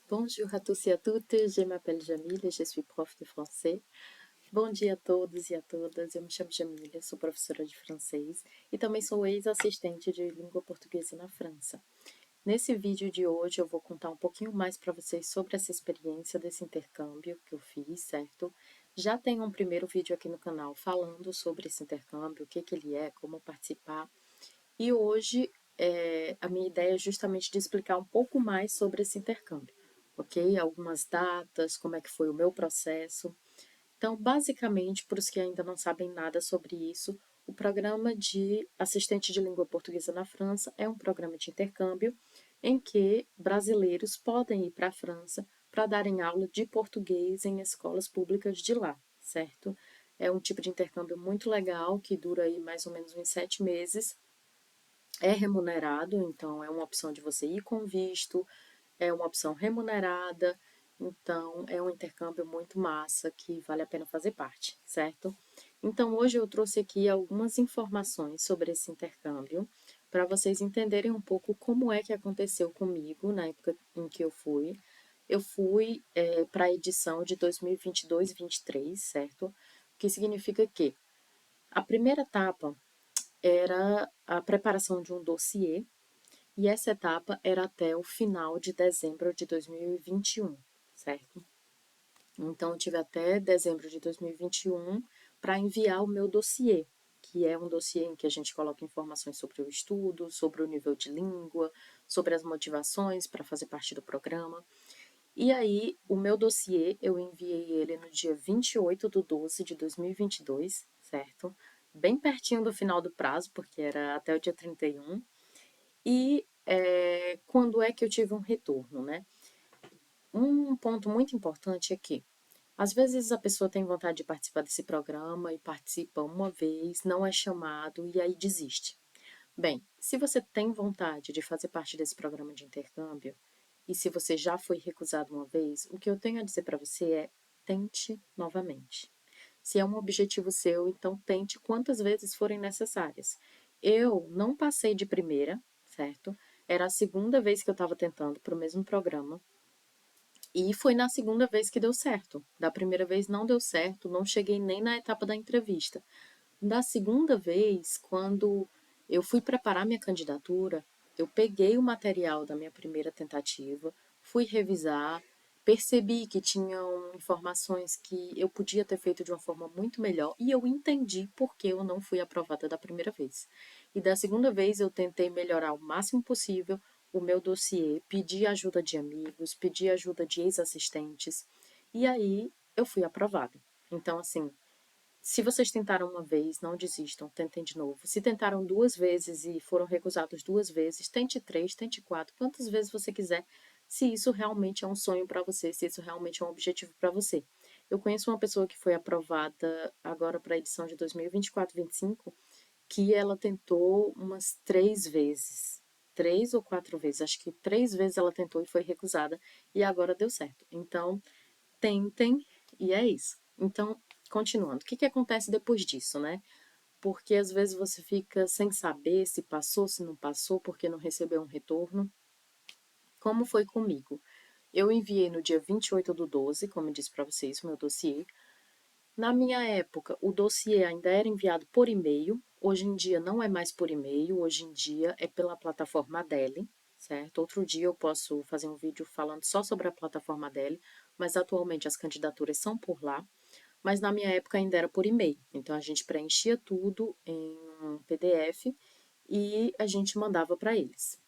Bonjour à tous et à toutes, je m'appelle Jamile et je suis prof de français. Bom dia a todos e a todas, eu me chamo Jamile, sou professora de francês e também sou ex-assistente de língua portuguesa na França. Nesse vídeo de hoje eu vou contar um pouquinho mais para vocês sobre essa experiência desse intercâmbio que eu fiz, certo? Já tem um primeiro vídeo aqui no canal falando sobre esse intercâmbio, o que ele é, como participar. E hoje a minha ideia é justamente de explicar um pouco mais sobre esse intercâmbio, ok? Algumas datas, como é que foi o meu processo. Então, basicamente, para os que ainda não sabem nada sobre isso, o programa de assistente de língua portuguesa na França é um programa de intercâmbio em que brasileiros podem ir para a França para darem aula de português em escolas públicas de lá, certo? É um tipo de intercâmbio muito legal que dura aí mais ou menos uns 7 meses. É remunerado, então é uma opção de você ir com visto, é uma opção remunerada, então é um intercâmbio muito massa que vale a pena fazer parte, certo? Então hoje eu trouxe aqui algumas informações sobre esse intercâmbio para vocês entenderem um pouco como é que aconteceu comigo na época em que eu fui. Eu fui para a edição de 2022-23, certo? O que significa que a primeira etapa era a preparação de um dossiê, e essa etapa era até o final de dezembro de 2021, certo? Então, eu tive até dezembro de 2021 para enviar o meu dossiê, que é um dossiê em que a gente coloca informações sobre o estudo, sobre o nível de língua, sobre as motivações para fazer parte do programa. E aí, o meu dossiê, eu enviei ele no dia 28/12 de 2022, certo? Bem pertinho do final do prazo, porque era até o dia 31. E quando é que eu tive um retorno, né? Um ponto muito importante é que, às vezes, a pessoa tem vontade de participar desse programa e participa uma vez, não é chamado e aí desiste. Bem, se você tem vontade de fazer parte desse programa de intercâmbio, e se você já foi recusado uma vez, o que eu tenho a dizer para você é: tente novamente. Se é um objetivo seu, então tente quantas vezes forem necessárias. Eu não passei de primeira, certo? Era a segunda vez que eu estava tentando para o mesmo programa. E foi na segunda vez que deu certo. Da primeira vez não deu certo, não cheguei nem na etapa da entrevista. Da segunda vez, quando eu fui preparar minha candidatura, eu peguei o material da minha primeira tentativa, fui revisar, percebi que tinham informações que eu podia ter feito de uma forma muito melhor e eu entendi por que eu não fui aprovada da primeira vez. E da segunda vez eu tentei melhorar o máximo possível o meu dossiê, pedi ajuda de amigos, pedi ajuda de ex-assistentes e aí eu fui aprovada. Então, assim, se vocês tentaram uma vez, não desistam, tentem de novo. Se tentaram 2 vezes e foram recusados 2 vezes, tente 3, tente 4, quantas vezes você quiser, se isso realmente é um sonho para você, se isso realmente é um objetivo para você. Eu conheço uma pessoa que foi aprovada agora para a edição de 2024-25, que ela tentou umas 3 vezes. 3 ou 4 vezes, acho que 3 vezes ela tentou e foi recusada, e agora deu certo. Então, tentem, e é isso. Então, continuando, o que acontece depois disso, né? Porque às vezes você fica sem saber se passou, se não passou, porque não recebeu um retorno. Como foi comigo? Eu enviei no dia 28/12, como eu disse para vocês, o meu dossiê. Na minha época, o dossiê ainda era enviado por e-mail. Hoje em dia não é mais por e-mail, hoje em dia é pela plataforma Adele, certo? Outro dia eu posso fazer um vídeo falando só sobre a plataforma Adele, mas atualmente as candidaturas são por lá. Mas na minha época ainda era por e-mail, então a gente preenchia tudo em um PDF e a gente mandava para eles.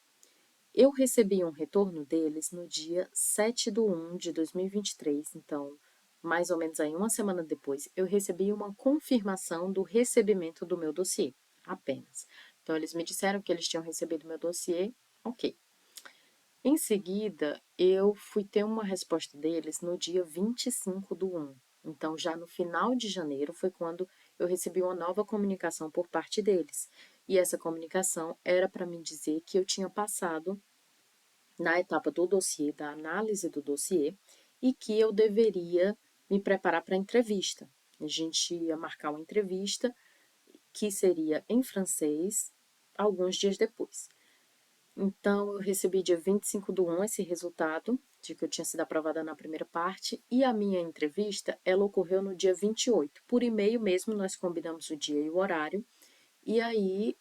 Eu recebi um retorno deles no dia 7/1 de 2023, então, mais ou menos aí uma semana depois, eu recebi uma confirmação do recebimento do meu dossiê, apenas. Então, eles me disseram que eles tinham recebido meu dossiê, ok. Em seguida, eu fui ter uma resposta deles no dia 25/1. Então, já no final de janeiro foi quando eu recebi uma nova comunicação por parte deles. E essa comunicação era para me dizer que eu tinha passado na etapa do dossiê, da análise do dossiê, e que eu deveria me preparar para a entrevista. A gente ia marcar uma entrevista que seria em francês alguns dias depois. Então, eu recebi dia 25/1 esse resultado, de que eu tinha sido aprovada na primeira parte, e a minha entrevista, ela ocorreu no dia 28. Por e-mail mesmo, nós combinamos o dia e o horário, e aí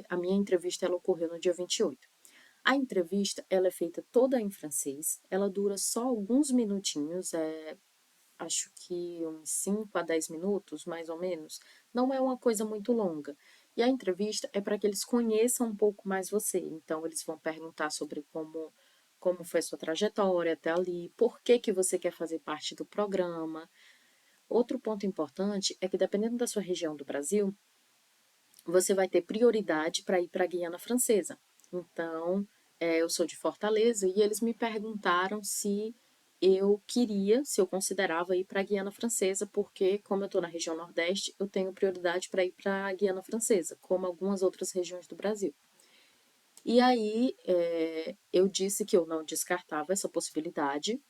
a minha entrevista, ela ocorreu no dia 28. A entrevista, ela é feita toda em francês, ela dura só alguns minutinhos, acho que uns 5 a 10 minutos, mais ou menos. Não é uma coisa muito longa. E a entrevista é para que eles conheçam um pouco mais você. Então, eles vão perguntar sobre como foi a sua trajetória até ali, por que que você quer fazer parte do programa. Outro ponto importante é que, dependendo da sua região do Brasil, você vai ter prioridade para ir para a Guiana Francesa. Então, eu sou de Fortaleza e eles me perguntaram se eu considerava ir para a Guiana Francesa, porque, como eu estou na região Nordeste, eu tenho prioridade para ir para a Guiana Francesa, como algumas outras regiões do Brasil. E aí, eu disse que eu não descartava essa possibilidade,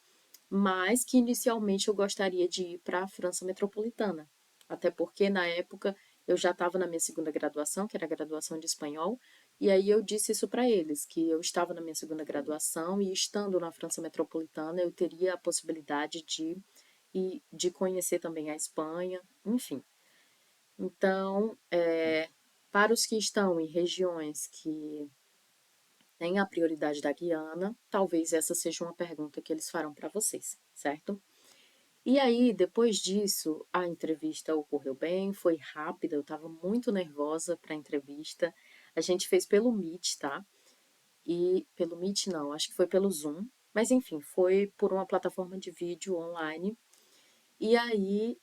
mas que inicialmente eu gostaria de ir para a França metropolitana. Até porque na época eu já estava na minha segunda graduação, que era a graduação de espanhol, e aí eu disse isso para eles, que eu estava na minha segunda graduação e estando na França metropolitana eu teria a possibilidade de conhecer também a Espanha, enfim. Então, para os que estão em regiões que têm a prioridade da Guiana, talvez essa seja uma pergunta que eles farão para vocês, certo? E aí, depois disso, a entrevista ocorreu bem, foi rápida, eu estava muito nervosa para a entrevista. A gente fez pelo Meet, tá? E pelo Meet não, acho que foi pelo Zoom, mas enfim, foi por uma plataforma de vídeo online. E aí,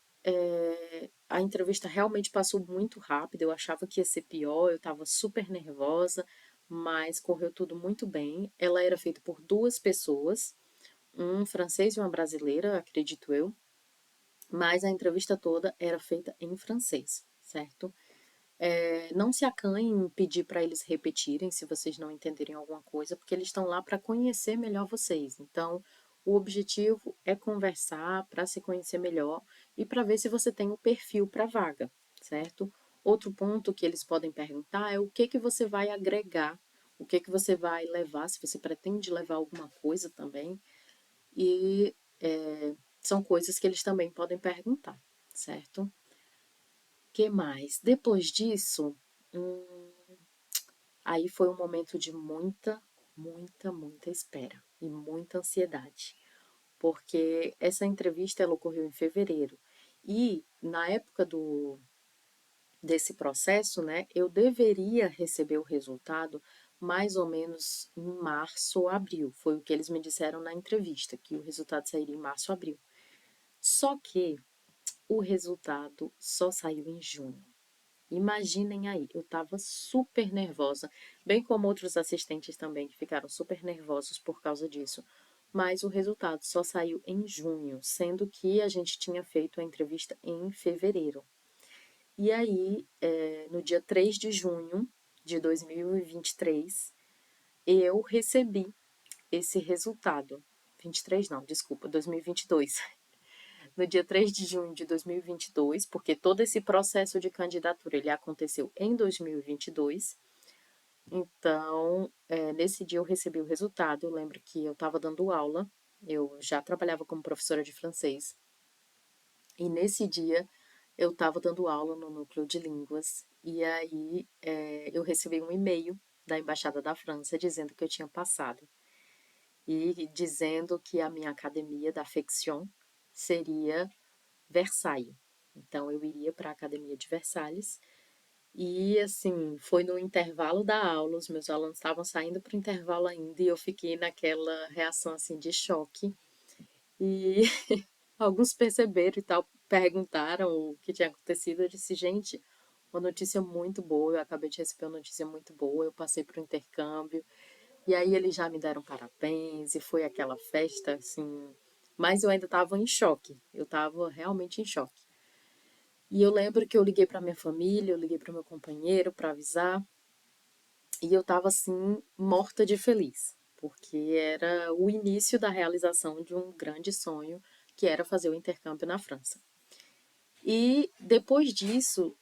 a entrevista realmente passou muito rápido, eu achava que ia ser pior, eu estava super nervosa, mas correu tudo muito bem. Ela era feita por duas pessoas, um francês e uma brasileira, acredito eu, mas a entrevista toda era feita em francês, certo? Não se acanhem em pedir para eles repetirem se vocês não entenderem alguma coisa, porque eles estão lá para conhecer melhor vocês. Então, o objetivo é conversar para se conhecer melhor e para ver se você tem o perfil para a vaga, certo? Outro ponto que eles podem perguntar é o que que você vai agregar, o que que você vai levar, se você pretende levar alguma coisa também. E são coisas que eles também podem perguntar, certo? Que mais? Depois disso, aí foi um momento de muita espera e muita ansiedade, porque essa entrevista ela ocorreu em fevereiro e na época desse processo, né, eu deveria receber o resultado mais ou menos em março ou abril. Foi o que eles me disseram na entrevista, que o resultado sairia em março ou abril. Só que o resultado só saiu em junho. Imaginem aí, eu estava super nervosa, bem como outros assistentes também que ficaram super nervosos por causa disso. Mas o resultado só saiu em junho, sendo que a gente tinha feito a entrevista em fevereiro. E aí, no dia 3 de junho de 2023, eu recebi esse resultado. 23 não, desculpa, 2022. No dia 3 de junho de 2022, porque todo esse processo de candidatura ele aconteceu em 2022. Então, nesse dia eu recebi o resultado. Eu lembro que eu estava dando aula, eu já trabalhava como professora de francês, e nesse dia eu estava dando aula no núcleo de línguas, e aí eu recebi um e-mail da Embaixada da França dizendo que eu tinha passado, e dizendo que a minha academia da Fection seria Versailles. Então eu iria para a Academia de Versalhes e assim, foi no intervalo da aula, os meus alunos estavam saindo para o intervalo ainda e eu fiquei naquela reação assim de choque. E alguns perceberam e tal, perguntaram o que tinha acontecido. Eu disse, gente, uma notícia muito boa, eu acabei de receber uma notícia muito boa, eu passei para o intercâmbio. E aí eles já me deram parabéns e foi aquela festa, assim. Mas eu ainda estava em choque, eu estava realmente em choque. E eu lembro que eu liguei para minha família, eu liguei para o meu companheiro para avisar, e eu estava assim, morta de feliz, porque era o início da realização de um grande sonho, que era fazer o intercâmbio na França. E depois disso,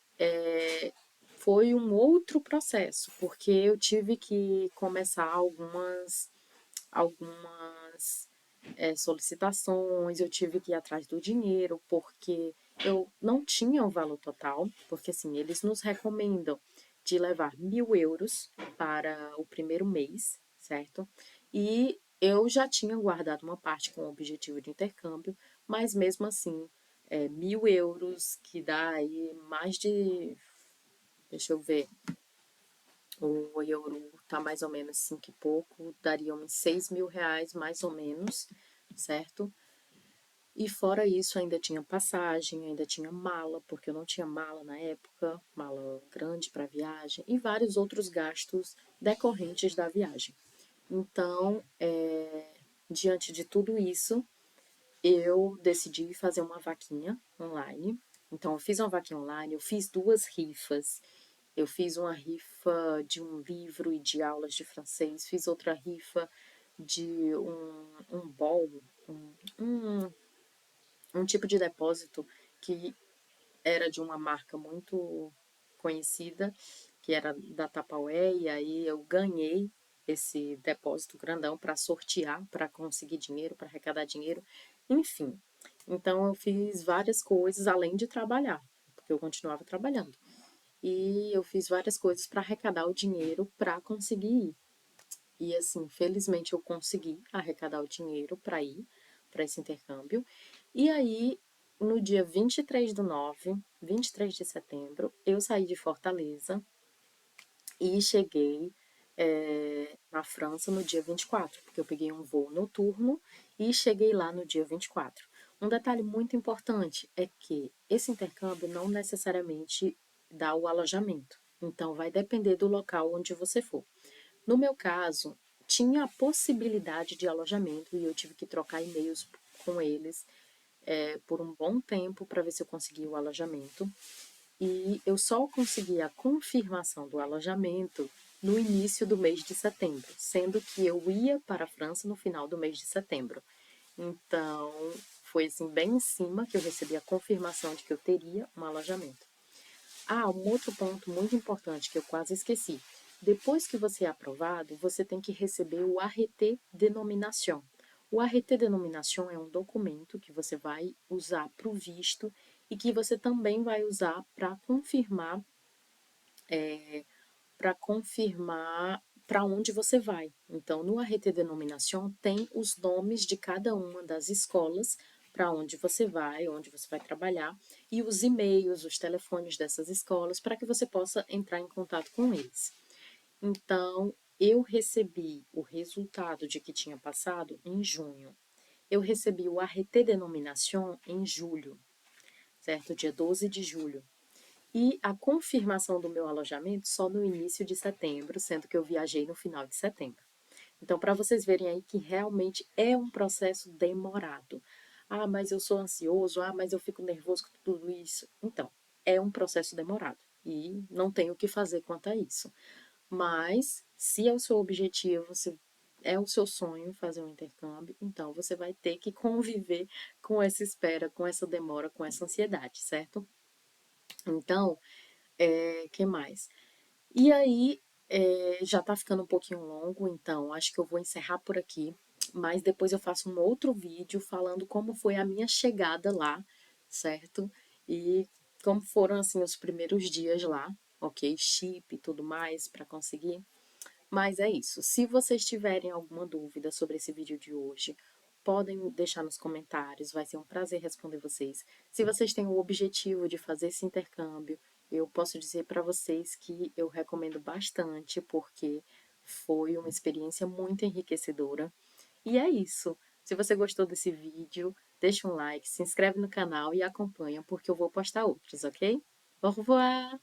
foi um outro processo, porque eu tive que começar algumas solicitações, eu tive que ir atrás do dinheiro, porque eu não tinha o valor total, porque assim, eles nos recomendam de levar 1.000 euros para o primeiro mês, certo? E eu já tinha guardado uma parte com o objetivo de intercâmbio, mas mesmo assim, 1.000 euros, que dá aí mais de, deixa eu ver, o euro tá mais ou menos 5 e pouco, daria uns 6.000 reais, mais ou menos, certo? E fora isso, ainda tinha passagem, ainda tinha mala, porque eu não tinha mala na época, mala grande para viagem, e vários outros gastos decorrentes da viagem. Então, diante de tudo isso, eu decidi fazer uma vaquinha online. Então, eu fiz uma vaquinha online, eu fiz 2 rifas. Eu fiz uma rifa de um livro e de aulas de francês, fiz outra rifa de um bol, um, um, um tipo de depósito que era de uma marca muito conhecida, que era da Tupperware, e aí eu ganhei esse depósito grandão para sortear, para conseguir dinheiro, para arrecadar dinheiro, enfim. Então eu fiz várias coisas além de trabalhar, porque eu continuava trabalhando. E eu fiz várias coisas para arrecadar o dinheiro para conseguir ir. E assim, felizmente eu consegui arrecadar o dinheiro para ir para esse intercâmbio. E aí, no dia 23/9, 23 de setembro, eu saí de Fortaleza e cheguei na França no dia 24, porque eu peguei um voo noturno e cheguei lá no dia 24. Um detalhe muito importante é que esse intercâmbio não necessariamente dá o alojamento. Então, vai depender do local onde você for. No meu caso, tinha a possibilidade de alojamento e eu tive que trocar e-mails com eles por um bom tempo para ver se eu conseguia o alojamento. E eu só consegui a confirmação do alojamento no início do mês de setembro, sendo que eu ia para a França no final do mês de setembro. Então, foi assim bem em cima que eu recebi a confirmação de que eu teria um alojamento. Ah, um outro ponto muito importante que eu quase esqueci. Depois que você é aprovado, você tem que receber o arrêté de nomination. O arrêté de nomination é um documento que você vai usar para o visto e que você também vai usar para confirmar para onde você vai. Então, no arrêté de nomination tem os nomes de cada uma das escolas para onde você vai trabalhar, e os e-mails, os telefones dessas escolas, para que você possa entrar em contato com eles. Então, eu recebi o resultado de que tinha passado em junho. Eu recebi o arrêté de nomination em julho, certo? Dia 12 de julho. E a confirmação do meu alojamento só no início de setembro, sendo que eu viajei no final de setembro. Então, para vocês verem aí que realmente é um processo demorado. Ah, mas eu sou ansioso, ah, mas eu fico nervoso com tudo isso. Então, é um processo demorado e não tem o que fazer quanto a isso. Mas, se é o seu objetivo, se é o seu sonho fazer um intercâmbio, então você vai ter que conviver com essa espera, com essa demora, com essa ansiedade, certo? Então, que mais? E aí, já tá ficando um pouquinho longo, então acho que eu vou encerrar por aqui. Mas depois eu faço um outro vídeo falando como foi a minha chegada lá, certo? E como foram, assim, os primeiros dias lá, ok? Chip e tudo mais para conseguir. Mas é isso. Se vocês tiverem alguma dúvida sobre esse vídeo de hoje, podem deixar nos comentários, vai ser um prazer responder vocês. Se vocês têm o objetivo de fazer esse intercâmbio, eu posso dizer para vocês que eu recomendo bastante, porque foi uma experiência muito enriquecedora. E é isso. Se você gostou desse vídeo, deixa um like, se inscreve no canal e acompanha, porque eu vou postar outros, ok? Au revoir!